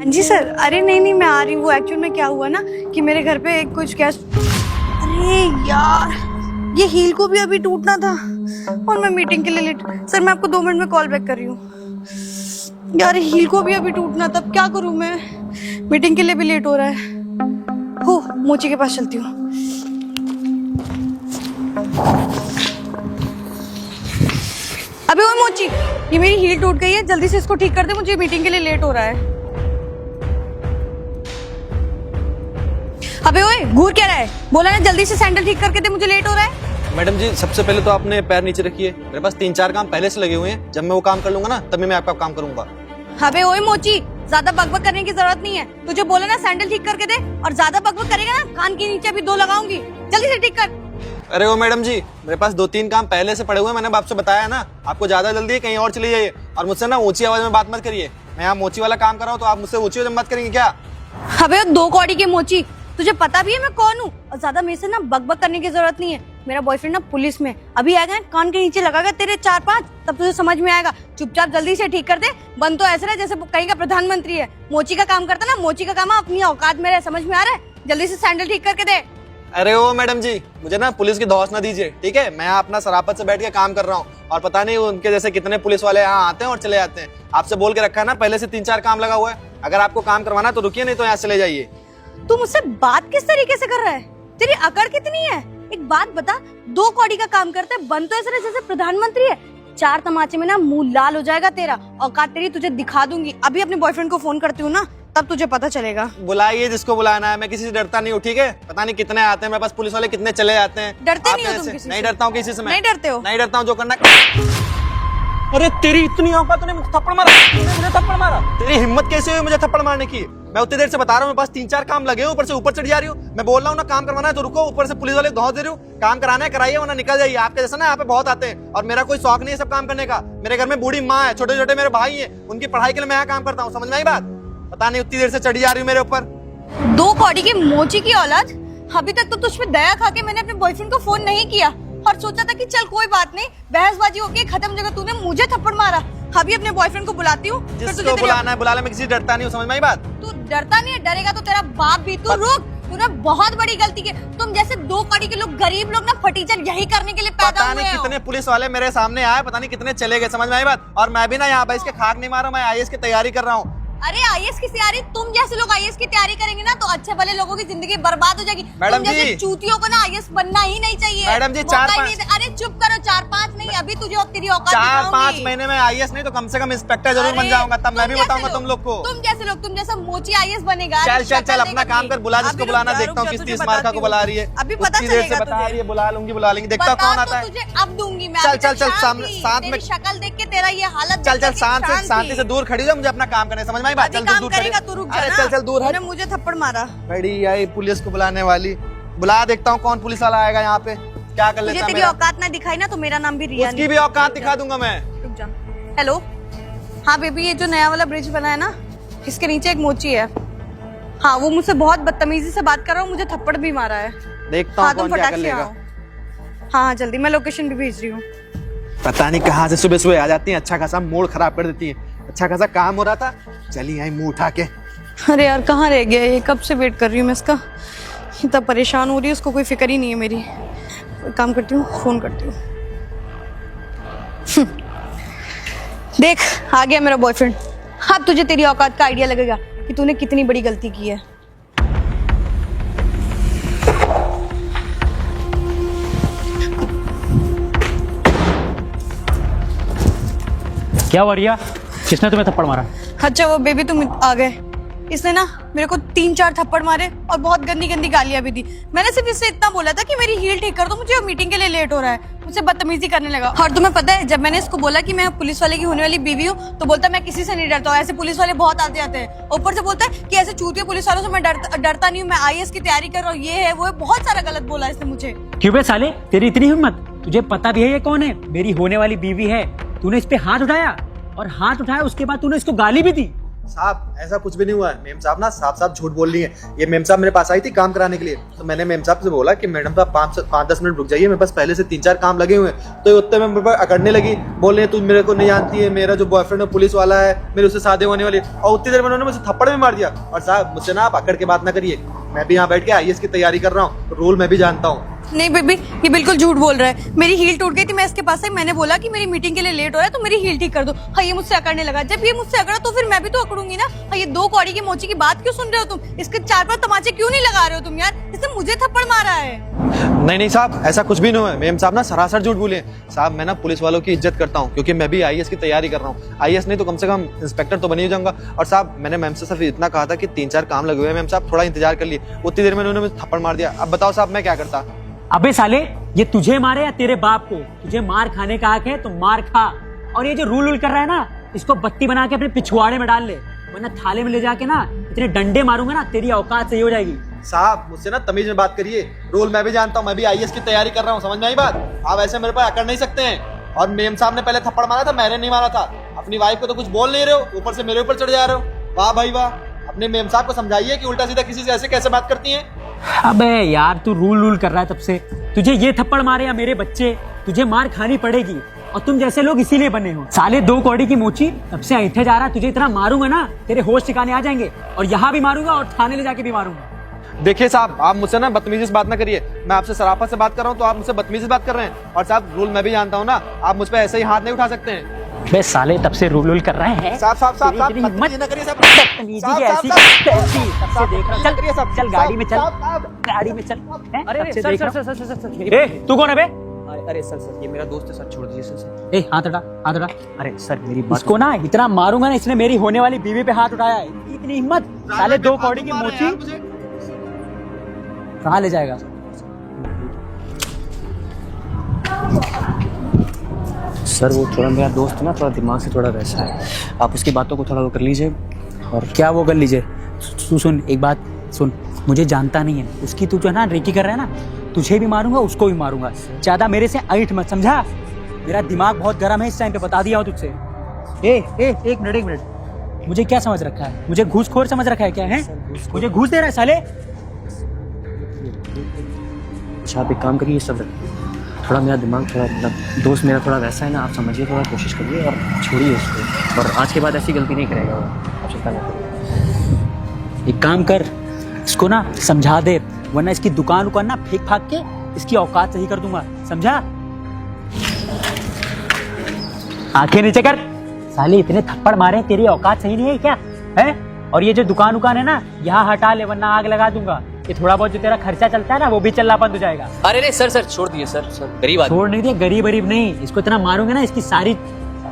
जी sir, अरे नहीं मैं आ रही हूँ। वो एक्चुअल में क्या हुआ ना कि मेरे घर पे कुछ गेस्ट। अरे यार, ये हील को भी अभी टूटना था और मैं मीटिंग के लिए लेट। सर मैं आपको 2 मिनट में कॉल बैक कर रही हूँ। यार हील को भी अभी टूटना था, क्या करूँ मैं, मीटिंग के लिए भी लेट हो रहा है। हो मोची के पास चलती हूँ। अबे ओए मोची, ये मेरी हील टूट गई है, जल्दी से इसको ठीक कर दे, मुझे मीटिंग के लिए लेट हो रहा है। अबे ओए, घूर क्या रहा है, बोला ना जल्दी से सैंडल ठीक करके दे, मुझे लेट हो रहा है। मैडम जी, सबसे पहले तो आपने पैर नीचे रखिए। मेरे पास 3-4 काम पहले से लगे हुए हैं, जब मैं वो काम कर लूंगा ना तभी मैं आपका काम करूंगा। अबे ओए मोची, ज्यादा बकबक करने की जरूरत नहीं है, तुझे बोला ना सैंडल ठीक करके दे, और ज्यादा बकबक करेगा ना कान के नीचे अभी 2 लगाऊंगी, जल्दी से ठीक कर। अरे वो मैडम जी, मेरे पास 2-3 काम पहले से पड़े हुए हैं, मैंने आपसे बताया ना। आपको ज्यादा जल्दी है, कहीं और चली जाइए और मुझसे ना ऊंची आवाज में बात मत करिए। मैं यहाँ मोची वाला काम कर रहा हूँ तो आप मुझसे ऊंची आवाज में बात करेंगे क्या? अबे 2 कौड़ी के मोची, तुझे पता भी है मैं कौन हूँ, और ज्यादा मेरे से ना बकबक करने की जरूरत नहीं है। मेरा बॉयफ्रेंड ना पुलिस में, अभी आएगा कान के नीचे लगाएगा तेरे 4-5, तब तुझे समझ में आएगा। चुपचाप जल्दी से ठीक कर दे, बन तो ऐसा रहे जैसे कहीं का प्रधानमंत्री है। मोची का काम करता ना, मोची का काम अपनी औकात में रहे, समझ में आ रहा है? जल्दी से सैंडल ठीक करके दे। अरे ओ मैडम जी, मुझे ना पुलिस की धौस ना दीजिए, ठीक है? मैं अपना सराफत से बैठ के काम कर रहा हूँ और पता नहीं उनके जैसे कितने पुलिस वाले यहाँ आते हैं और चले जाते हैं। आपसे बोल के रखा है ना, पहले से 3-4 काम लगा हुआ है। अगर आपको काम करवाना तो रुकिए, नहीं तो यहाँ चले जाइए। तू मुझसे बात किस तरीके से कर रहा है? तेरी अकड़ कितनी है? एक बात बता, 2 कौड़ी का काम करते है, बन तो ऐसा जैसे प्रधानमंत्री है। 4 तमाचे में ना मुंह लाल हो जाएगा तेरा, औकात तेरी तुझे दिखा दूंगी। अभी अपने बॉयफ्रेंड को फोन करती हूँ ना, तब तुझे पता चलेगा। बुलाइए जिसको बुलाना है, मैं किसी से डरता नहीं हूँ, ठीक है? पता नहीं कितने आते हैं मेरे पास पुलिस वाले, कितने चले जाते हैं। डरते नहीं हो तुम किसी से? नहीं डरता हूँ किसी से, नहीं डरते हो? नहीं डरता हूँ, जो करना। अरे तेरी इतनी औकात, तूने मुझे थप्पड़ मारा, मुझे थप्पड़ मारा। तेरी हिम्मत कैसे हुई मुझे थप्पड़ मारने की? मैं उतनी देर से बता रहा हूँ, मेरे पास 3-4 काम लगे, ऊपर से ऊपर चढ़ जा रही हूँ। मैं बोल रहा हूँ ना काम करवाना है तो रुको, ऊपर से पुलिस वाले धौस दे रही हूँ। काम कराना है कराइए, वरना निकल जाइए। आपके जैसा ना यहाँ पे बहुत आते हैं और मेरा कोई शौक नहीं है सब काम करने का। मेरे घर में बूढ़ी माँ है, छोटे छोटे मेरे भाई हैं, उनकी पढ़ाई के लिए मैं यहाँ काम करता हूँ। समझ में आई बात? पता नहीं उतनी देर से चढ़ी जा रही हूँ मेरे ऊपर। 2 कौड़ी की मोची की औलाद, अभी तक तो तुझ पे दया खा के मैंने अपने बॉयफ्रेंड को फोन नहीं किया और सोचा था कि चल कोई बात नहीं, बहसबाजी होके खत्म, जगह तूने मुझे थप्पड़ मारा। अभी अपने बॉयफ्रेंड को बुलाती हूँ। जिसको बुलाना है बुला ले, मैं किसी से डरता नहीं हूँ। समझ में आई बात? तू डरता नहीं है, डरेगा तो तेरा बाप भी। तू रुक, तूने बहुत बड़ी गलती की। तुम जैसे 2 कौड़ी के लोग, गरीब लोग ना फटीचर यही करने के लिए पैदा पता हुए नहीं हो। कितने पुलिस वाले मेरे सामने आए, पता नहीं कितने चले गए। समझ में आई बात? और मैं भी ना यहाँ पर इसके खाक नहीं मारा, मैं आईएएस की तैयारी कर रहा हूँ। अरे आईएएस की तैयारी, तुम जैसे लोग आईएएस की तैयारी करेंगे ना तो अच्छे भले लोगों की जिंदगी बर्बाद हो जाएगी। मैडम तुम जैसे जी, चूतियों को ना आईएएस बनना ही नहीं चाहिए। मैडम जी, 4-5 अरे चुप करो, 4-5 नहीं, अभी तुझे तेरी औकात 4-5 महीने में आईएएस नहीं तो कम से कम इंस्पेक्टर जरूर बन जाऊंगा, तब मैं भी बताऊंगा तुम लोग को। तुम जैसे लोग, तुम जैसा मोची आईएएस बनेगा। चल अपना काम कर, बुला जिसको बुलाना। देखता हूँ किस 30 मार्का को बुला रही है। अभी पता देर से चलेगा बता रही है, बुला लेंगी, देखता हूँ कौन आता है। तुझे अब दूंगी मैं। चल सामने, साथ में शक्ल देख के तेरा ये हालत। चल शांति से दूर खड़ी हो, मुझे अपना काम करना है। समझ में आई बात? चल दूर खड़ी। चल दूर हट। मुझे थप्पड़ मारा। बड़ी आई पुलिस को बुलाने वाली। बुला, देखता हूँ कौन पुलिस वाला आएगा यहाँ पे, क्या कर लेता है। तेरी औकात ना दिखाई ना तो मेरा नाम भी रिया। उसकी भी औकात दिखा दूंगा मैं। रुक जा। हेलो, हाँ बेबी, ये जो नया वाला ब्रिज बना है ना, इसके नीचे एक मोची है। हाँ, वो मुझसे बहुत बदतमीजी से बात कर रहा हूँ, मुझे थप्पड़ भी मारा है। देखता हूँ कौन क्या कर लेगा। हाँ जल्दी, मैं लोकेशन भी भेज रही हूँ। पता नहीं कहाँ से सुबह सुबह आ जाती है, अच्छा खासा मूड खराब कर देती है। अच्छा खासा काम हो रहा था, चली आई मुंह उठा के। अरे यार, कहाँ रह गया ये? कब से वेट कर रही हूँ मैं इसका, इतना परेशान हो रही है, उसको कोई फिक्र ही नहीं है मेरी। काम करती हूँ, फोन करती हूँ। देख, आ गया मेरा बॉयफ्रेंड। अब तुझे तेरी औकात का आइडिया लगेगा कि तूने कितनी बड़ी गलती की है। क्या हुआ रिया, किसने तुम्हें थप्पड़ मारा? अच्छा वो बेबी, तुम आ गए। इसने ना मेरे को 3-4 थप्पड़ मारे और बहुत गंदी गंदी गालियां भी दी। मैंने सिर्फ इससे इतना बोला था कि मेरी हील ठीक कर दो, मुझे मीटिंग के लिए लेट हो रहा है। मुझसे बदतमीजी करने लगा। और तुम्हें पता है, जब मैंने इसको बोला कि मैं पुलिस वाले की होने वाली बीवी हूँ तो बोलता मैं किसी से नहीं डरता हूँ, ऐसे पुलिस वाले बहुत आते जाते हैं। ऊपर से बोलता है कि ऐसे चूतिया पुलिस वालों से मैं डरता नहीं हूँ, मैं आईएएस की तैयारी कर रहा हूँ, ये है वो है, बहुत सारा गलत बोला इसने मुझे। क्यों बे साले, तेरी इतनी हिम्मत? तुझे पता भी है ये कौन है? मेरी होने वाली बीवी है। तूने इस पे हाथ उठाया और हाथ उठाया उसके बाद तूने इसको गाली भी दी। साहब ऐसा कुछ भी नहीं हुआ है। मेम साहब ना साफ साफ झूठ बोल रही है। ये मेम साहब मेरे पास आई थी काम कराने के लिए, तो मैंने मेम साहब से बोला कि मैडम साहब 5-10 मिनट रुक जाइए, मेरे पास पहले से 3-4 काम लगे हुए हैं। तो उतने में मेरे पास अकड़ने लगी, बोल रही है तू मेरे को नहीं जानती है, मेरा जो बॉयफ्रेंड है पुलिस वाला है, मेरे उससे शादी होने वाली है। और उतनी देर में उन्होंने मुझे थप्पड़ भी मार दिया। और साहब मुझसे ना आप अकड़ के बात ना करिए, मैं भी यहाँ बैठ के IAS की तैयारी कर रहा हूँ, रूल मैं भी जानता हूँ। नहीं बेबी, ये बिल्कुल झूठ बोल रहा है। मेरी हील टूट गई थी, मैं इसके पास आई, मैंने बोला कि मेरी मीटिंग के लिए लेट हो रहा है तो मेरी हील ठीक कर दो। हाँ, ये मुझसे अकड़ने लगा। जब ये मुझसे अकड़ा तो फिर मैं भी तो अकड़ूंगी ना। हाँ, ये 2 कौड़ी की मोची की बात क्यों सुन रहे हो तुम? इसके 4-5 तमाचे क्यों नहीं लगा रहे हो तुम यार? इसने मुझे थप्पड़ मारा है। नहीं साहब, ऐसा कुछ भी नहीं हुआ है। मेम साहब ना सरासर झूठ बोले हैं। साहब मैं ना पुलिस वालों की इज्जत करता हूँ, क्योंकि मैं भी IAS की तैयारी कर रहा हूँ। IAS नहीं तो कम से कम इंस्पेक्टर तो बन ही जाऊंगा। और साहब मैंने मैम से सिर्फ इतना कहा था कि 3-4 काम लगे हुए हैं, मैम साहब थोड़ा इंतजार कर लिए। उतनी देर में उन्होंने मुझे थप्पड़ मार दिया। अब बताओ साहब मैं क्या करता? अबे साले, ये तुझे मारे या तेरे बाप को? तुझे मार खाने का हक है तो मार खा। और ये जो रूल कर रहा है ना, इसको बत्ती बना के अपने पिछवाड़े में डाल ले, वरना थाले में ले जाके ना इतने डंडे मारूंगा ना, तेरी औकात सही हो जाएगी। साहब मुझसे ना तमीज में बात करिए, रूल मैं भी जानता हूँ, मैं भी IAS की तैयारी कर रहा हूँ, समझ में आई बात? आप ऐसे मेरे पर अकड़ नहीं सकते हैं। और मेम साहब ने पहले थप्पड़ मारा था, मैंने नहीं मारा था। अपनी वाइफ को तो कुछ बोल नहीं रहे हो, ऊपर से मेरे ऊपर चढ़ जा रहे हो। वाह भाई वाह, अपने मेम साहब को समझाइए कि उल्टा सीधा किसी से ऐसे कैसे बात करती हैं। अबे यार, तू रूल कर रहा है तब से। तुझे ये थप्पड़ मारे या मेरे बच्चे, तुझे मार खानी पड़ेगी। और तुम जैसे लोग इसीलिए बने हो। साले 2 कौड़ी की मोची, तब से ऐठे जा रहा। तुझे इतना मारूंगा ना, तेरे होश ठिकाने आ जाएंगे। और यहाँ भी मारूंगा और थाने ले जाके भी मारूंगा। देखिए साहब, आप मुझसे ना बदतमीजी से बात ना करिए। मैं आपसे सराफत से बात कर रहा हूँ तो आप मुझसे बदतमीजी से बात कर रहे हैं। और साहब रूल मैं भी जानता हूँ ना, आप मुझ पर ऐसे ही हाथ नहीं उठा सकते हैं। बे साले, तब से रूल कर रहे हैं। साहब तेरी हिम्मत बदतमीजी ना करिए साहब। बदतमीजी साहब, की ऐसी साहब, कैसी, तब से साहब, देख रहा हूं। साहब, साहब, चल गाड़ी में चल, साहब, गाड़ी में चल। हैं? अरे तब से सर देख सर रहा सर सर सर सर हूं। ए, तू कौन है बे? अरे सर ये मेरा दोस्त है सर, छोड़ दीजिए सर। ए, हाथ हटा, हाथ हटा। अरे सर मेरी बात इसको ना इतना मारूंगा ना, इसने मेरी होने वाली बीवी पे हाथ उठाया है। इतनी हिम्मत, साले 2 कौड़ी की मोची कहाँ ले जाएगा? सर वो थोड़ा मेरा दोस्त है ना, थोड़ा दिमाग से थोड़ा वैसा है, आप उसकी बातों को थोड़ा वो कर लीजिए। और क्या वो कर लीजिए? तू सुन, एक बात सुन, मुझे जानता नहीं है उसकी, तू जो है ना रेकी कर रहा है ना, तुझे भी मारूंगा उसको भी मारूंगा। ज्यादा मेरे से ऐठ मत, समझा? मेरा दिमाग बहुत गर्म है इस टाइम पे, बता दिया हो तुझसे। एक मिनट, मुझे क्या समझ रखा है? मुझे घूसखोर समझ रखा है क्या है? मुझे घूस दे रहा है साले? अच्छा आप एक काम करिए सर, थोड़ा मेरा दिमाग थोड़ा मतलब दोस्त मेरा थोड़ा वैसा है ना, आप समझिए, थोड़ा कोशिश करिए और छोड़िए उसको। और आज के बाद ऐसी गलती नहीं करेगा वो, आप चिंता मत करिए। एक काम कर, इसको ना समझा दे, वरना इसकी दुकान ना फेंक फाक के इसकी औकात सही कर दूंगा, समझा? आंखें नीचे कर। साले इतने थप्पड़ मारे, तेरी औकात सही नहीं है क्या है? और ये जो दुकान है ना, यहाँ हटा ले, वरना आग लगा दूंगा। ये थोड़ा बहुत जो तेरा खर्चा चलता है ना, वो भी चलना बंद हो जाएगा। अरे नहीं सर छोड़ दीजिए सर, गरीब आदमी। छोड़ नहीं दिया, गरीब नहीं, इसको इतना मारूंगा ना, इसकी सारी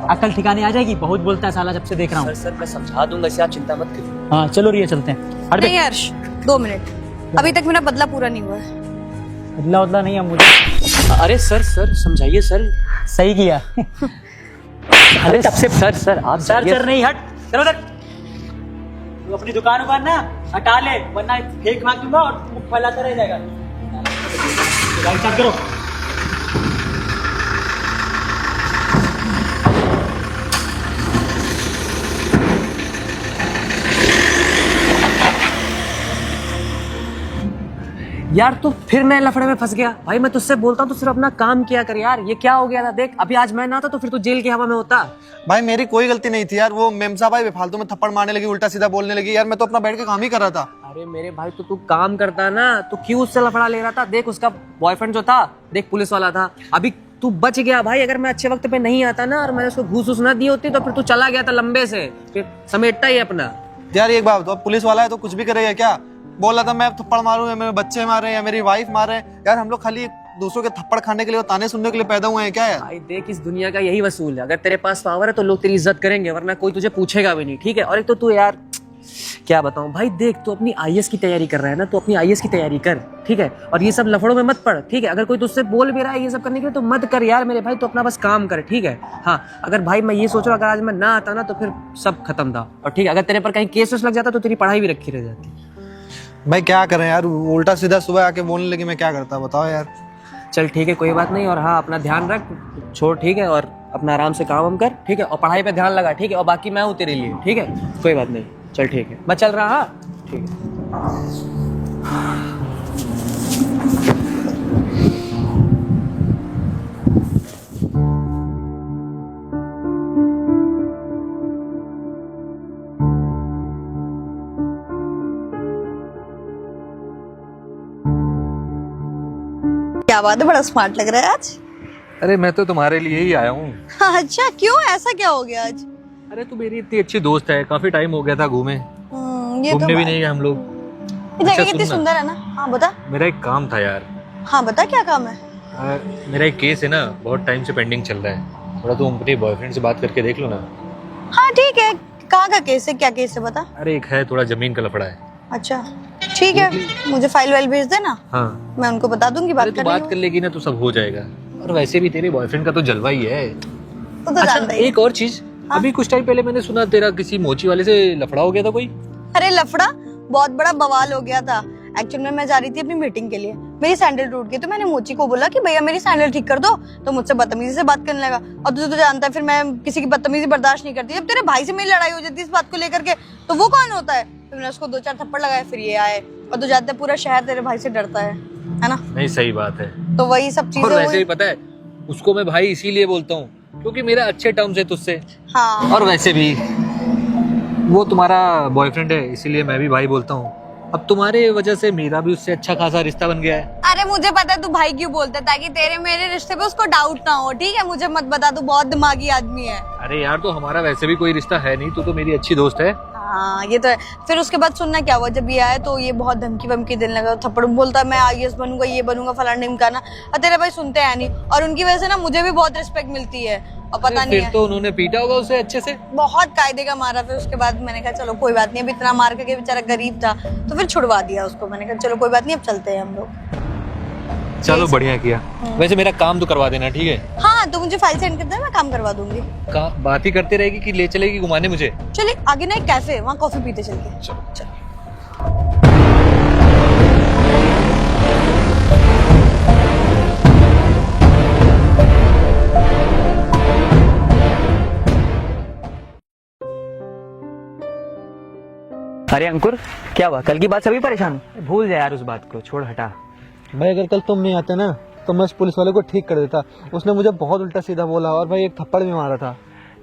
अकल ठिकाने आ जाएगी। बहुत बोलता है साला, जब से देख रहा हूँ। सर मैं समझा दूंगा इसे, आप चिंता मत करिए। हाँ चलो रिया, चलते हैं। हट बे। नहीं हर्ष, 2 मिनट, अभी तक मेरा बदला पूरा नहीं हुआ है। बदला नहीं है मुझे। अरे सर समझाइए सर। सही किया। अरे तब से सर आप सर नहीं, हट, चलो उधर। तू अपनी दुकान ना हटा ले, वरना फेंक मार दूंगा और मुख फैलाता रह जाएगा। गाड़ी स्टार्ट करो। यार तू फिर नए लफड़े में फंस गया। भाई मैं तुझसे बोलता हूँ तो सिर्फ अपना काम किया कर यार, ये क्या हो गया था? देख अभी आज मैं ना था तो फिर तू जेल की हवा में होता। भाई मेरी कोई गलती नहीं थी यार, वो मेम साहब भाई बेफालतू में थप्पड़ मारने लगी, उल्टा सीधा बोलने लगी यार, मैं तो अपना बैठ के काम ही कर रहा था। अरे मेरे भाई तो तू काम करता ना, तो क्यों उससे लफड़ा ले रहा था? देख उसका बॉयफ्रेंड जो था, देख पुलिस वाला था। अभी तू बच गया भाई, अगर मैं अच्छे वक्त पे नहीं आता ना और मैंने उसको घूस ना दी होती तो फिर तू चला गया था लंबे से, फिर समेटता ही अपना। यार एक बात, तो पुलिस वाला है तो कुछ भी करेगा क्या? बोल रहा था मैं थप्पड़ मारूं या मेरे बच्चे मारे या मेरी वाइफ मारे। यार हम लोग खाली दूसरों के थप्पड़ खाने के लिए और ताने सुनने के लिए पैदा हुए हैं क्या यार? भाई देख इस दुनिया का यही वसूल है, अगर तेरे पास पावर है तो लोग तेरी इज्जत करेंगे, वरना कोई तुझे पूछेगा भी नहीं, ठीक है? और एक तो तू यार क्या बताऊं भाई, देख तू अपनी IAS की तैयारी कर रहा है ना, तो अपनी IAS की तैयारी कर, ठीक है? और ये सब लफड़ों में मत पड़, ठीक है? अगर कोई तुझसे बोल भी रहा है ये सब करने के लिए तो मत कर यार मेरे भाई, तो अपना बस काम कर, ठीक है? हाँ अगर भाई मैं ये सोच रहा हूँ अगर आज मैं ना आता ना तो फिर सब खत्म था। और ठीक है, अगर तेरे पर कहीं केस लग जाता तो तेरी पढ़ाई भी रखी रह जाती। भाई क्या करें यार, उल्टा सीधा सुबह आके बोलने लगी, मैं क्या करता बताओ यार। चल ठीक है कोई बात नहीं, और हाँ अपना ध्यान रख, छोड़, ठीक है? और अपना आराम से काम हम कर, ठीक है, और पढ़ाई पे ध्यान लगा, ठीक है, और बाकी मैं हूँ तेरे लिए, ठीक है, कोई बात नहीं, चल ठीक है, मैं चल रहा, हाँ, ठीक है। क्या बात है, बड़ा स्मार्ट लग रहा है आज। अरे मैं तो तुम्हारे लिए ही आया हूँ। अच्छा, क्यों, ऐसा क्या हो गया आज? अरे तू मेरी इतनी अच्छी दोस्त है, काफी टाइम हो गया था घूमे ये तो घूमने भी बात- नहीं गए हम लोग। ये जगह अच्छा, कितनी सुन ना। सुंदर है ना। हाँ बता। मेरा एक काम था यार। हाँ बता, क्या काम है? मेरा एक केस है ना, बहुत टाइम से पेंडिंग चल रहा है। थोड़ा तुम अपने बॉयफ्रेंड से बात करके देख लो ना। हाँ ठीक है, कहाँ का केस है, क्या केस है बता। अरे एक है, थोड़ा जमीन का लफड़ा है। अच्छा ठीक है, मुझे फाइल वाइल भेज देना, हाँ, मैं उनको बता दूंगी, अरे बात तू कर बात कर लेगी ना तो सब हो जाएगा। और वैसे भी तेरे बॉयफ्रेंड का तो जलवा ही है। तो जानता अच्छा, ही है। एक और चीज, अभी कुछ टाइम पहले मैंने सुना तेरा किसी मोची वाले से लफड़ा हो गया था कोई। अरे लफड़ा, बहुत बड़ा बवाल हो गया था। एक्चुअली मैं जा रही थी अपनी मीटिंग के लिए, मेरी सैंडल टूट गई, तो मैंने मोची को बोला कि भैया मेरी सैंडल ठीक कर दो, तो मुझसे बदतमीजी से बात करने लगा। और तुझे तो जानता है, फिर मैं किसी की बदतमीजी बर्दाश्त नहीं करती। जब तेरे भाई से मेरी लड़ाई हो जाती है इस बात को लेकर के, तो वो कौन होता है? फिर मैंने उसको 2-4 थप्पड़ लगाए, फिर ये आए। और तू जानता है पूरा शहर तेरे भाई से डरता है ना? नहीं, सही बात है। तो वही सब और चीजें वैसे भी हुई। पता है, उसको मैं भाई इसीलिए बोलता हूँ क्योंकि मेरा अच्छे टर्म्स है तुझसे। हाँ और वैसे भी वो तुम्हारा बॉयफ्रेंड है, इसीलिए मैं भी भाई बोलता हूँ। अब तुम्हारे वजह से मेरा भी उससे अच्छा खासा रिश्ता बन गया है। अरे मुझे पता है तू भाई क्यों बोलता है, ताकि तेरे मेरे रिश्ते पे उसको डाउट ना हो, ठीक है? मुझे मत बता, तू बहुत दिमागी आदमी है। अरे यार, तो हमारा वैसे भी कोई रिश्ता है नहीं, तू तो मेरी अच्छी दोस्त है। हाँ ये तो है। फिर उसके बाद सुनना क्या हुआ, जब ये आया तो ये बहुत धमकी वमकी देने लगा, थप्पड़ बोलता मैं आईएएस बनूंगा, ये बनूंगा, फलाना ढिमकाना। और तेरे भाई सुनते हैं नहीं, और उनकी वजह से ना मुझे भी बहुत रिस्पेक्ट मिलती है। और पता अरे नहीं फिर है, तो उन्होंने पीटा होगा उसे अच्छे से। बहुत कायदे का मारा। फिर उसके बाद मैंने कहा चलो कोई बात नहीं, अब इतना मार करके बेचारा गरीब था, तो फिर छुड़वा दिया उसको। मैंने कहा चलो कोई बात नहीं, अब चलते हैं हम लोग। चलो बढ़िया किया। वैसे मेरा काम तो करवा देना, ठीक है? हाँ तो मुझे फाइल सेंड कर दे, मैं काम करवा दूंगी। बात ही करते रहेगी कि ले चलेगी घुमाने मुझे? चलिए आगे ना एक कैफे है, वहाँ कॉफी पीते चल के। चल। अरे अंकुर, क्या हुआ? कल की बात सभी परेशान? भूल जा यार उस बात को, छोड़, हटा। भाई अगर कल तुम नहीं आते ना तो मैं उस पुलिस वाले को ठीक कर देता। उसने मुझे बहुत उल्टा सीधा बोला और भाई एक थप्पड़ भी मारा था।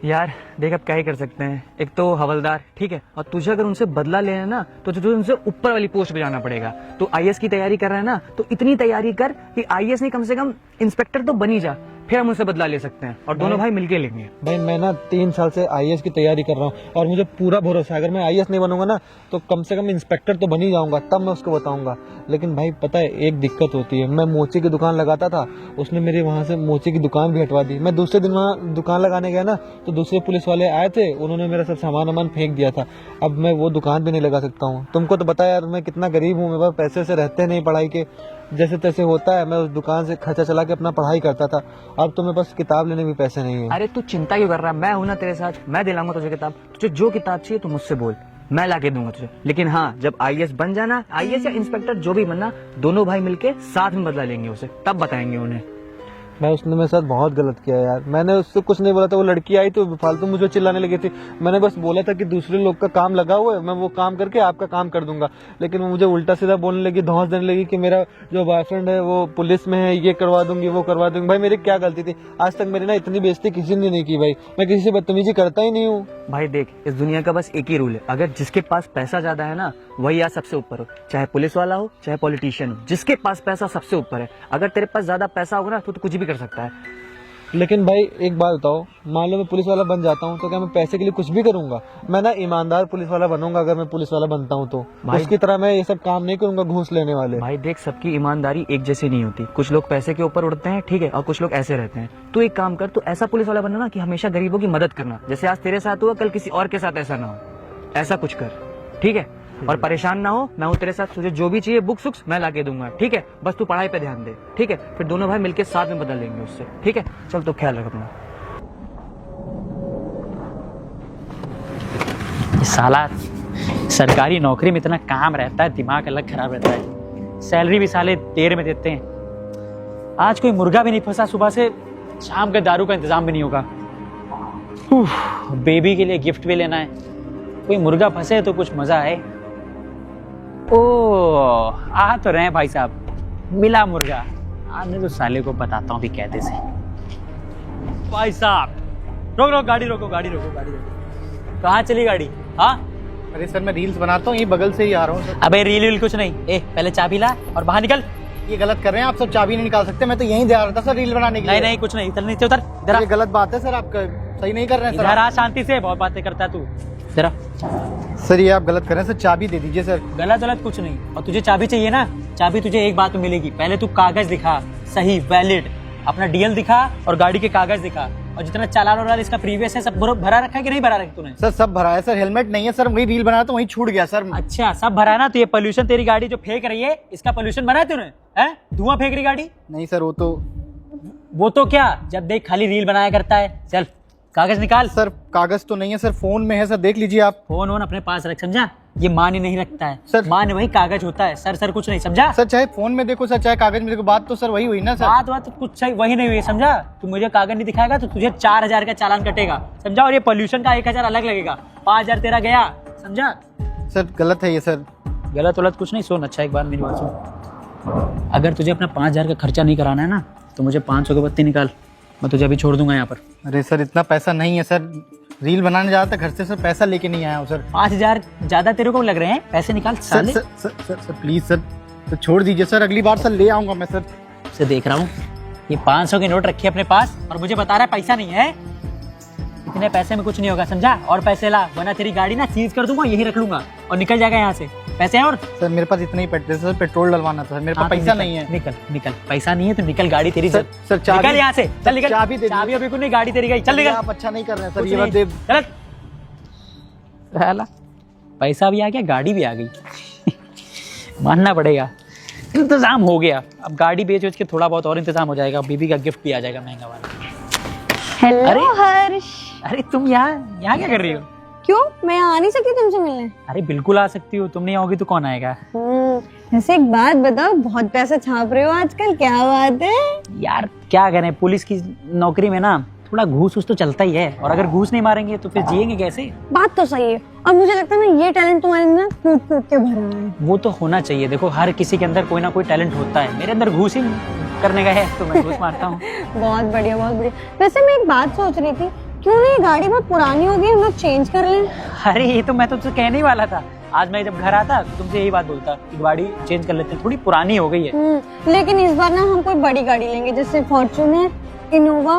यार देख, अब क्या ही कर सकते हैं। एक तो हवलदार, ठीक है, और तुझे अगर उनसे बदला लेना है ना तो तुझे उनसे ऊपर वाली पोस्ट पे जाना पड़ेगा। तो आईएएस की तैयारी कर रहा है ना, तो इतनी तैयारी कर कि आईएएस नहीं, कम से कम इंस्पेक्टर तो बन ही जा, फिर हम उनसे बदला ले सकते हैं, और दोनों भाई मिलके लेंगे। भाई मैं ना 3 साल से आईएएस की तैयारी कर रहा हूँ और मुझे पूरा भरोसा है अगर मैं आईएएस नहीं बनूंगा ना तो कम से कम इंस्पेक्टर तो बन ही जाऊंगा, तब मैं उसको बताऊंगा। लेकिन भाई पता है एक दिक्कत होती है, मैं मोची की दुकान लगाता था, उसने मेरी वहाँ से मोची की दुकान भी हटवा दी। मैं दूसरे दिन वहाँ दुकान लगाने गया ना तो दूसरे पुलिस वाले आए थे, उन्होंने मेरा सब सामान वामान फेंक दिया था। अब मैं वो दुकान भी नहीं लगा सकता हूँ। तुमको तो पता है यार मैं कितना गरीब हूँ, मेरे पास पैसे से रहते नहीं, पढ़ाई के जैसे तैसे होता है। मैं उस दुकान से खर्चा चला के अपना पढ़ाई करता था। अब तो मेरे पास किताब लेने भी पैसे नहीं है। अरे तू चिंता क्यों कर रहा है? मैं हूं ना तेरे साथ, मैं दिलाऊंगा तुझे किताब। तुझे जो किताब चाहिए तू मुझसे बोल, मैं ला के दूंगा तुझे। लेकिन हाँ, जब आईएएस बन जाना, आईएएस या इंस्पेक्टर जो भी बनना, दोनों भाई मिलके साथ में बदला लेंगे उसे, तब बताएंगे उन्हें। मैं उसने मेरे साथ बहुत गलत किया यार। मैंने उससे कुछ नहीं बोला था, वो लड़की आई तो फालतू मुझे चिल्लाने लगी थी। मैंने बस बोला था कि दूसरे लोग का काम लगा हुआ है, मैं वो काम करके आपका काम कर दूंगा। लेकिन वो मुझे उल्टा सीधा बोलने लगी, धौंस देने लगी कि मेरा जो बॉयफ्रेंड है वो पुलिस में है, ये करवा दूंगी वो करवा दूंगी। भाई मेरी क्या गलती थी? आज तक मेरी ना इतनी बेइज्जती किसी ने नहीं की भाई। मैं किसी से बदतमीजी करता ही नहीं हूँ। भाई देख, इस दुनिया का बस एक ही रूल है, अगर जिसके पास पैसा ज्यादा है ना वही आज सबसे ऊपर हो, चाहे पुलिस वाला हो चाहे पॉलिटिशियन हो, जिसके पास पैसा सबसे ऊपर है। अगर तेरे पास ज्यादा पैसा होगा ना तो कुछ भी कर सकता है। लेकिन भाई एक बात बताओ, मान लो मैं पुलिस वाला बन जाता हूँ तो क्या मैं पैसे के लिए कुछ भी करूंगा? मैं ना ईमानदार पुलिस वाला बनूंगा अगर मैं पुलिस वाला बनता हूँ तो। भाई उसकी तरह मैं ये सब काम नहीं करूंगा घूस लेने वाले। भाई देख, सबकी ईमानदारी एक जैसी नहीं होती। कुछ लोग पैसे के ऊपर उड़ते हैं, ठीक है, और कुछ लोग ऐसे रहते हैं। तू एक काम कर, तू ऐसा पुलिस वाला बनना ना कि हमेशा गरीबों की मदद करना। जैसे आज तेरे साथ हुआ, कल किसी और के साथ ऐसा ना हो। ऐसा कुछ कर, ठीक है? और परेशान ना हो, मैं हूँ तेरे साथ, तुझे जो भी चाहिए बुक्स मैं ला के दूंगा, ठीक है? बस तू पढ़ाई पे ध्यान दे, ठीक है? फिर दोनों भाई मिलके साथ में बदल लेंगे उससे, ठीक है? चल तो ख्याल रख अपना। साला सरकारी नौकरी में इतना काम रहता है, दिमाग अलग खराब रहता है। सैलरी भी साले देर में देते हैं। आज कोई मुर्गा भी नहीं फंसा, सुबह से शाम का दारू का इंतजाम भी नहीं होगा। बेबी के लिए गिफ्ट भी लेना है, कोई मुर्गा फंसे तो कुछ मजा आए। ओ आ तो रहे हैं भाई साहब, मिला मुर्गा। आने तो साले को बताता हूँ भी कहते से। भाई साहब रोक रोक, गाड़ी रोको, गाड़ी रोको, गाड़ी रोको। कहाँ चली गाड़ी? हाँ अरे सर मैं रील्स बनाता हूँ, ये बगल से ही आ रहा हूँ सर। अबे रील कुछ नहीं, पहले चाबी ला और बाहर निकल। ये गलत कर रहे हैं आप, सब चाबी नहीं निकाल सकते। मैं तो यहीं जा रहा था सर रील बनाने के लिए। नहीं कुछ नहीं, इधर नीचे उतर, इधर आ। ये गलत बात है सर, आप सही नहीं कर रहे हैं इधर सर। आ शांति से, बहुत बातें करता है तू। जरा सर ये आप गलत कर रहे हैं सर, चाबी दे दीजिए सर। गलत गलत कुछ नहीं, और तुझे चाबी चाहिए ना, चाबी तुझे एक बात में मिलेगी। पहले तू कागज दिखा, सही वैलिड, अपना डीएल दिखा और गाड़ी के कागज दिखा, और जितना चालान वालान इसका प्रीवियस है सब भरा रखा है कि नहीं भरा रखा तूने? सर सब भरा है सर, हेलमेट नहीं है सर, वही रील बनाया तो वहीं छूट गया सर। अच्छा सब भरा है ना, तो ये पोल्यूशन तेरी गाड़ी जो फेंक रही है, इसका पोल्यूशन बना है तूने? हैं धुआं फेंक रही गाड़ी? नहीं सर वो तो क्या, जब देख खाली रील बनाया करता है। चल कागज निकाल। सर कागज तो नहीं है सर, फोन में है सर, देख लीजिए आप। फोन वोन अपने पास रख, समझा? ये मान ही नहीं रखता है सर। मान वही कागज होता है, सर कुछ नहीं, समझा? सर चाहे फोन में देखो सर, चाहे कागज में देखो, बात तो सर वही हुई ना सर। बात तो कुछ सही वही नहीं हुई, समझा? तू मुझे कागज नहीं दिखाएगा तो तुझे 4000 का चालान कटेगा, समझा? और ये पोल्यूशन का 1000 अलग लगेगा, 5000 तेरा गया, समझा? सर गलत है ये सर। गलत वलत कुछ नहीं। सुन अच्छा एक बार मेरी बात सुन, अगर तुझे अपना 5000 का खर्चा नहीं कराना है ना, तो मुझे 500 की बत्ती निकाल, मैं तुझे अभी छोड़ दूंगा यहाँ पर। अरे सर इतना पैसा नहीं है सर, रील बनाने जाता घर से सर, पैसा लेके नहीं आया हूँ सर। 5000 ज्यादा तेरे को लग रहे हैं, पैसे निकाल सर साले। Sir sir sir, sir please sir, तो छोड़ दीजिए सर, अगली बार सर ले आऊंगा मैं सर। से देख रहा हूँ ये 500 के नोट रखे अपने पास और मुझे बता रहा है पैसा नहीं है। इतने पैसे में कुछ नहीं होगा, समझा? और पैसे ला, वरना तेरी गाड़ी ना सीज कर दूंगा, यही रख लूंगा और निकल जाएगा यहाँ से। पैसे हैं? और सर मेरे पास इतना ही सर, पेट्रोल डलवाना था, मेरे पास पैसा नहीं है। निकल निकल, पैसा नहीं है तो निकल, गाड़ी तेरी। सर, सर, चाबी- निकल यहाँ से, चल निकल। चाबी दे दीजिए। चाबी अभी को नहीं, गाड़ी तेरी गई, चल निकल। आप अच्छा नहीं कर रहे हैं सर, कुछ ये बात नहीं, दे। चल। साला, पैसा भी आ गया, गाड़ी भी आ गई। मानना पड़ेगा, इंतजाम हो गया। अब गाड़ी बेच के थोड़ा बहुत और इंतजाम हो जाएगा, बीबी का गिफ्ट भी आ जाएगा महंगा वाला। हेलो अरे हर्ष। अरे तुम यहाँ क्या कर रही हो? क्यों, मैं आ नहीं सकती तुमसे मिलने? अरे बिल्कुल आ सकती हो, तुम नहीं आओगी तो कौन आएगा? वैसे एक बात बताओ, बहुत पैसा छाप रहे हो आजकल, क्या बात है? यार क्या करें, पुलिस की नौकरी में ना थोड़ा घूस तो चलता ही है, और अगर घूस नहीं मारेंगे तो फिर जिएंगे कैसे? बात तो सही है, और मुझे लगता है ना ये टैलेंट तुम्हारे अंदर कूट कूट के भरा है। वो तो होना चाहिए, देखो हर किसी के अंदर कोई ना कोई टैलेंट होता है, मेरे अंदर घूस ही करने का है तो मैं घूस मारता हूँ। बहुत बढ़िया, बहुत बढ़िया। वैसे मैं एक बात सोच रही थी, क्यों नहीं गाड़ी बहुत पुरानी हो गई, हम लोग चेंज कर लें? अरे ये तो मैं तुझसे कहने ही वाला था, आज मैं जब घर आता तो तुमसे यही बात बोलता कि गाड़ी चेंज कर लेते हैं, थोड़ी पुरानी हो गई है। लेकिन इस बार ना हम कोई बड़ी गाड़ी लेंगे, जैसे फॉर्च्यूनर, इनोवा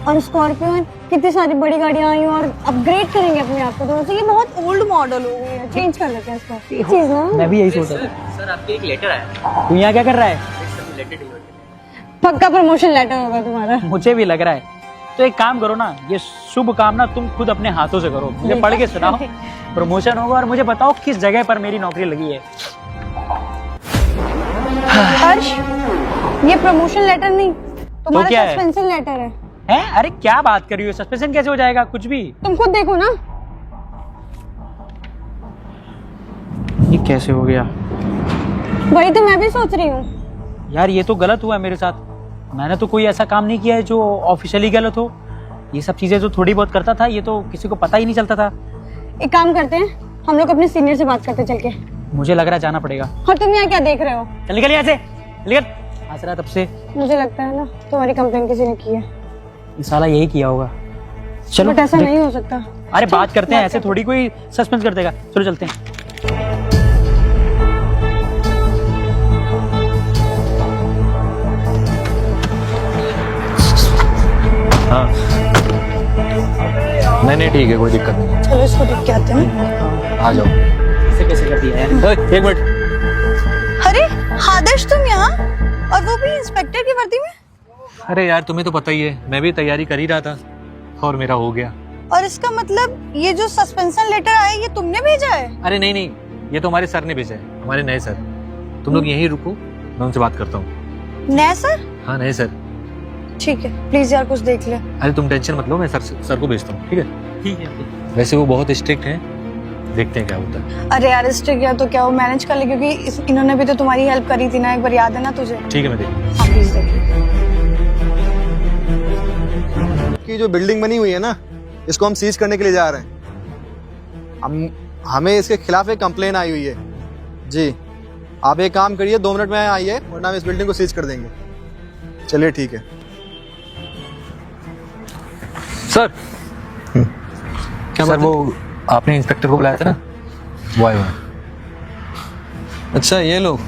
और स्कॉर्पियो। कितनी सारी बड़ी गाड़ियां आई और अपग्रेड करेंगे अपने आप को, तो ये बहुत ओल्ड मॉडल हो गई है, चेंज कर लेते हैं इसको। चीज ना, मैं भी यही सोच रहा था। सर आपके एक लेटर आया। तू यहाँ क्या कर रहा है? पक्का प्रमोशन लेटर होगा तुम्हारा। मुझे भी लग रहा है, तो एक काम करो ना, ये शुभ काम ना तुम खुद अपने हाथों से करो, मुझे पढ़ के सुनाओ, प्रमोशन होगा, और मुझे बताओ किस जगह पर मेरी नौकरी लगी है। हर्ष, ये प्रमोशन लेटर नहीं, तुम्हारा क्या है? सस्पेंशन लेटर है। हैं? अरे क्या बात कर रही हो, सस्पेंशन कैसे हो जाएगा? कुछ भी। तुम खुद देखो ना। ये कैसे हो गया? वही तो मैं भी सोच रही हूँ। यार ये तो गलत हुआ है मेरे साथ, मैंने तो कोई ऐसा काम नहीं किया है जो ऑफिशियली गलत हो। ये सब चीजें जो थोड़ी बहुत करता था, ये तो किसी को पता ही नहीं चलता था। एक काम करते हैं, हम लोग अपने सीनियर से बात करते चल के। मुझे लग रहा है जाना पड़ेगा। और तुम यहाँ क्या देख रहे हो? चल निकल यहाँ से, निकल। हंस रहा है तब से। मुझे लगता है ना तुम्हारी कंप्लेन किसी ने की है। ये साला यही किया होगा। चलो बट ऐसा नहीं हो सकता। अरे बात करते हैं, ऐसे थोड़ी कोई सस्पेंस कर देगा। चलो चलते हैं। हाँ नहीं ठीक है, कोई दिक्कत नहीं। चलो इसको देख के आते हैं। आ जाओ। ऐसे कैसे कर दिया यार? एक मिनट। अरे आदर्श, तुम यहाँ, और वो भी इंस्पेक्टर की वर्दी में? अरे यार तुम्हें तो पता ही है, मैं भी तैयारी कर ही रहा था और मेरा हो गया। और इसका मतलब ये जो सस्पेंशन लेटर आया, ये तुमने भेजा है? अरे नहीं, ये तो हमारे सर ने भेजा है, हमारे नए सर। तुम लोग यहीं रुको, मैं उनसे बात करता हूँ। नए सर? हाँ नए सर। ठीक है, प्लीज यार कुछ देख ले। अरे तुम टेंशन मत लो, मैं सर को भेजता हूँ, ठीक है? ठीक है। वैसे वो बहुत स्ट्रिक्ट हैं, देखते हैं क्या होता है। अरे यार स्ट्रिक्ट या तो क्या, वो मैनेज कर ले, क्योंकि इन्होंने भी तो तुम्हारी हेल्प करी थी ना एक बार, याद है ना तुझे? ठीक है मैं देखता हूँ। हाँ प्लीज देख ले। की जो बिल्डिंग बनी हुई है ना, इसको हम सीज करने के लिए जा रहे हैं। हमें इसके खिलाफ एक कंप्लेन आई हुई है जी। आप एक काम करिए, 2 मिनट में आइए वरना हम इस बिल्डिंग को सीज कर देंगे। चलिए ठीक है सर। क्या सर बात है? वो आपने इंस्पेक्टर को बुलाया था ना, वो आए हुए हैं। अच्छा ये लोग,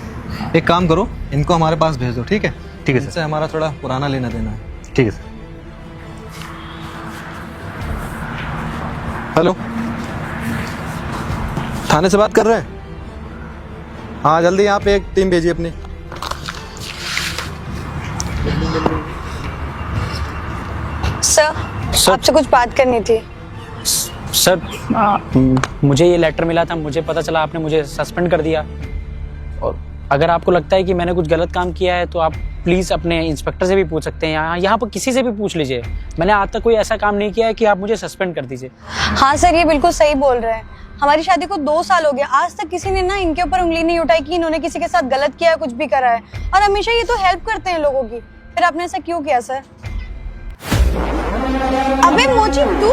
एक काम करो, इनको हमारे पास भेज दो, ठीक है? ठीक है सर। इनसे हमारा थोड़ा पुराना लेना देना है। ठीक है सर। हेलो, थाने से बात कर रहे हैं? हाँ जल्दी यहाँ पे एक टीम भेजिए अपनी। सर आपसे कुछ बात करनी थी। सर मुझे ये लेटर मिला था, मुझे पता चला आपने मुझे सस्पेंड कर दिया। और अगर आपको लगता है कि मैंने कुछ गलत काम किया है तो आप प्लीज़ अपने इंस्पेक्टर से भी पूछ सकते हैं, यहाँ पर किसी से भी पूछ लीजिए। मैंने आज तक कोई ऐसा काम नहीं किया है कि आप मुझे सस्पेंड कर दीजिए। हाँ सर, ये बिल्कुल सही बोल रहे हैं। हमारी शादी को 2 साल हो गया, आज तक किसी ने ना इनके ऊपर उंगली नहीं उठाई कि इन्होंने किसी के साथ गलत किया है, कुछ भी करा है। और हमेशा ये तो हेल्प करते हैं लोगों की, फिर आपने ऐसा क्यों किया सर? अबे मोची तू!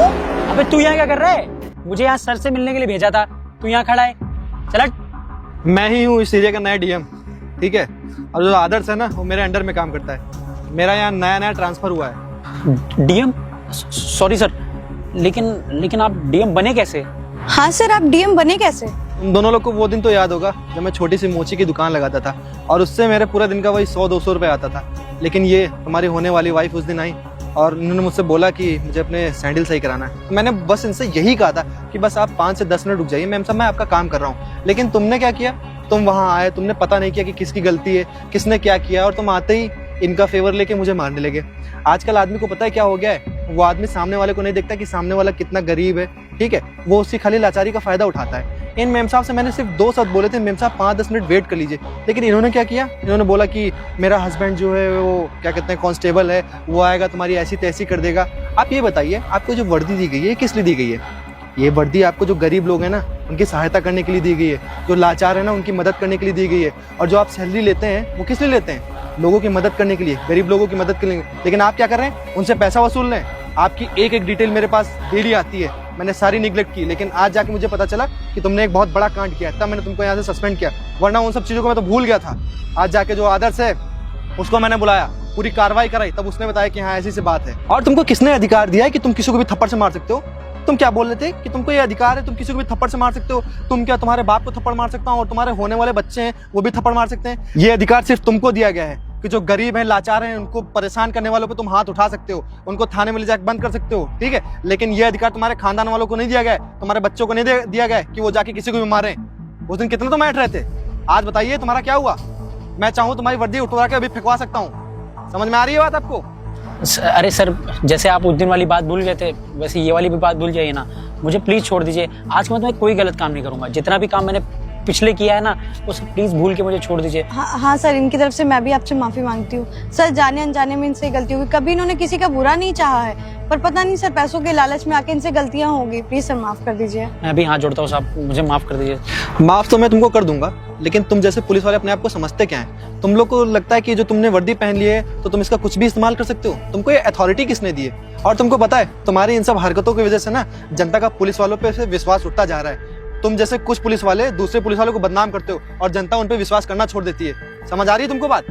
अबे तू यहाँ क्या कर रहा है? मुझे यहाँ सर से मिलने के लिए भेजा था, तू यहाँ खड़ा है। चल हट। मैं ही हूँ इस एरिया का नया डीएम, ठीक है? और जो आदर्श है ना, वो मेरे अंडर में काम करता है। मेरा यहाँ नया ट्रांसफर हुआ है। डीएम? सॉरी सर, लेकिन आप डीएम बने कैसे? हाँ सर, आप डीएम बने कैसे? तुम दोनों लोग को वो दिन तो याद होगा जब मैं छोटी सी मोची की दुकान लगाता था और उससे मेरे पूरे दिन का वही 100-200 रुपये आता था। लेकिन ये तुम्हारी होने वाली वाइफ उस दिन आई और उन्होंने मुझसे बोला कि मुझे अपने सैंडल सही कराना है। मैंने बस इनसे यही कहा था कि बस आप 5 से 10 मिनट रुक जाइए, मैम साहब मैं आपका काम कर रहा हूँ। लेकिन तुमने क्या किया, तुम वहाँ आए, तुमने पता नहीं किया कि किसकी गलती है, किसने क्या किया, और तुम आते ही इनका फेवर लेके मुझे मारने लगे। आजकल आदमी को पता है क्या हो गया है, वो आदमी सामने वाले को नहीं देखता कि सामने वाला कितना गरीब है, ठीक है? वो उसकी खाली लाचारी का फायदा उठाता है। इन मेम साहब से मैंने सिर्फ 2 शब्द बोले थे, मेम साहब 5-10 मिनट वेट कर लीजिए। लेकिन इन्होंने क्या किया, इन्होंने बोला कि मेरा हस्बैंड जो है वो क्या कहते हैं कांस्टेबल है, वो आएगा तुम्हारी ऐसी तैसी कर देगा। आप ये बताइए, आपको जो वर्दी दी गई है किस लिए दी गई है? ये वर्दी आपको जो गरीब लोग हैं ना उनकी सहायता करने के लिए दी गई है, जो लाचार है ना उनकी मदद करने के लिए दी गई है। और जो आप सैलरी लेते हैं वो किस लिए लेते हैं? लोगों की मदद करने के लिए, गरीब लोगों की मदद के लिए। लेकिन आप क्या कर रहे हैं, उनसे पैसा वसूल रहे हैं। आपकी एक एक डिटेल मेरे पास डेली आती है, मैंने सारी निगलेक्ट की। लेकिन आज जाके मुझे पता चला कि तुमने एक बहुत बड़ा कांड किया, तब मैंने तुमको यहाँ से सस्पेंड किया, वरना उन सब चीज़ों को मैं तो भूल गया था। आज जाके जो आदर्श है उसको मैंने बुलाया, पूरी कार्रवाई कराई, तब उसने बताया कि हाँ ऐसी सी बात है। और तुमको किसने अधिकार दिया है कि तुम किसी को भी थप्पड़ से मार सकते हो? तुम क्या बोल रहे थे कि तुमको ये अधिकार है, तुम किसी को भी थप्पड़ से मार सकते हो? तुम क्या तुम्हारे बाप को थप्पड़ मार सकता हूँ और तुम्हारे होने वाले बच्चे हैं वो भी थप्पड़ मार सकते हैं? ये अधिकार सिर्फ तुमको दिया गया है कि जो गरीब हैं, लाचार हैं, उनको परेशान करने वालों पे तुम हाथ उठा सकते हो, उनको थाने में ले जाकर बंद कर सकते हो, ठीक है? लेकिन ये अधिकार तुम्हारे खानदान वालों को नहीं दिया गया है, तुम्हारे बच्चों को नहीं दिया गया है कि वो जाके किसी को भी मारें। उस दिन कितने तो मैट रहे थे, आज बताइए तुम्हारा क्या हुआ? मैं चाहूँ तुम्हारी वर्दी उठवा के अभी फेंकवा सकता हूँ। समझ में आ रही है बात आपको? अरे सर, जैसे आप उस दिन वाली बात भूल गए थे वैसे ये वाली भी बात भूल जाइए ना। मुझे प्लीज़ छोड़ दीजिए, आज के बाद मैं कोई गलत काम नहीं करूँगा। जितना भी काम मैंने पिछले किया है ना वो सब प्लीज़ भूल के मुझे छोड़ दीजिए। हाँ सर, इनकी तरफ से मैं भी आपसे माफ़ी मांगती हूँ सर। जाने अनजाने में इनसे गलती होगी, कभी इन्होंने किसी का बुरा नहीं चाहा है, पर पता नहीं सर पैसों के लालच में आके इनसे गलतियाँ होगी। प्लीज़ सर माफ़ कर दीजिए। मैं भी हाथ जोड़ता हूँ साहब, मुझे माफ़ कर दीजिए। माफ तो मैं तुमको कर दूंगा, लेकिन तुम जैसे पुलिस वाले अपने आप को समझते क्या है? तुम लोग को लगता है कि जो तुमने वर्दी पहन ली है तो तुम इसका कुछ भी इस्तेमाल कर सकते हो? तुमको ये अथॉरिटी किसने दी है? और तुमको पता है तुम्हारी इन सब हरकतों की वजह से ना जनता का पुलिस वालों पे विश्वास उठता जा रहा है। तुम जैसे कुछ पुलिस वाले दूसरे पुलिस वालों को बदनाम करते हो और जनता उन पे विश्वास करना छोड़ देती है। समझ आ रही है तुमको बात?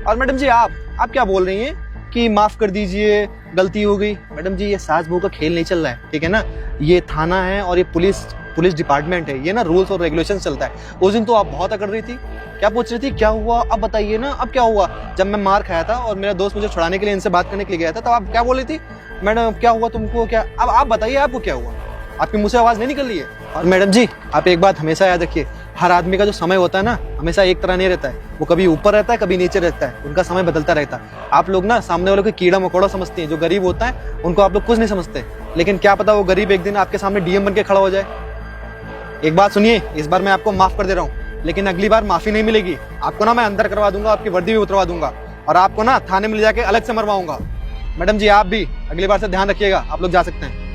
और मैडम जी आप क्या बोल रही हैं कि माफ कर दीजिए, गलती हो गई? मैडम जी ये सास बहू का खेल नहीं चल रहा है, ठीक है ना? ये थाना है और ये पुलिस डिपार्टमेंट है, ये ना रूल्स और रेगुलेशन चलता है। उस दिन तो आप बहुत अकड़ रही थी, क्या पूछ रही थी क्या हुआ? अब बताइए ना, अब क्या हुआ? जब मैं मार खाया था और मेरा दोस्त मुझे छुड़ाने के लिए इनसे बात करने के लिए गया था, तो आप क्या बोल रही थी? मैडम क्या हुआ तुमको? क्या अब आप बताइए आपको क्या हुआ? आपकी मुंह से आवाज नहीं निकल रही है? और मैडम जी आप एक बात हमेशा याद रखिए, हर आदमी का जो समय होता है ना हमेशा एक तरह नहीं रहता है, वो कभी ऊपर रहता है कभी नीचे रहता है, उनका समय बदलता रहता है। आप लोग ना सामने वालों को कीड़ा मकोड़ा समझते हैं, जो गरीब होता है उनको आप लोग कुछ नहीं समझते। लेकिन क्या पता वो गरीब एक दिन आपके सामने डीएम बन के खड़ा हो जाए। एक बात सुनिए, इस बार मैं आपको माफ कर दे रहा हूँ, लेकिन अगली बार माफी नहीं मिलेगी। आपको ना मैं अंदर करवा दूंगा, आपकी वर्दी भी उतरवा दूंगा और आपको ना थाने में ले जाके अलग से मरवाऊंगा। मैडम जी आप भी अगली बार से ध्यान रखिएगा। आप लोग जा सकते हैं।